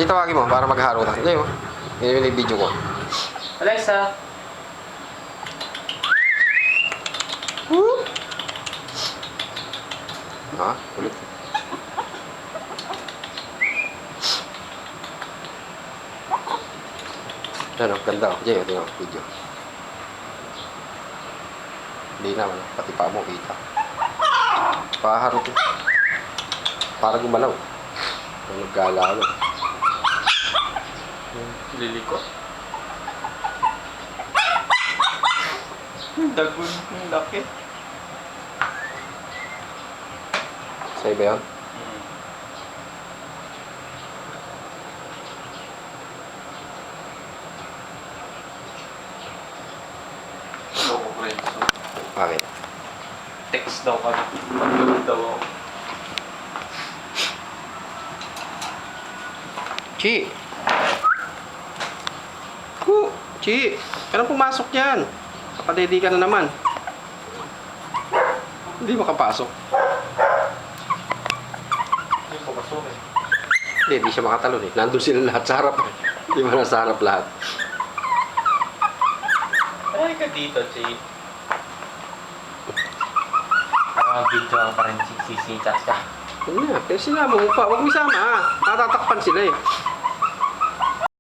Di tawagin mo para magharutan. Hindi mo. Yun yung video ko. Alexa. Ha? Ulit. Ano, ganda oh. Diyan, ito yung video. Hindi naman, pati pa mo kita. Paharot yun. Para gumalaw. Ang nagkalalo. Liliko. Dagon yung laki. Sa'yo ba yun? Loko Renzo. Bakit? Text daw ka. Pag-load daw ako. Chi! Chi! Kailan pumasok yan? Kapadedi ka na naman. Hindi makapasok. Hindi ko pasok eh. Hindi siya makatalon eh. Nandun sila lahat sa harap. Hindi mo nasa harap lahat. Ay ka dito, Chi. Video ang parang sisitas ka. Ano na? Pero sinama mo pa. Huwag mo isama ah. Natatakpan sila eh.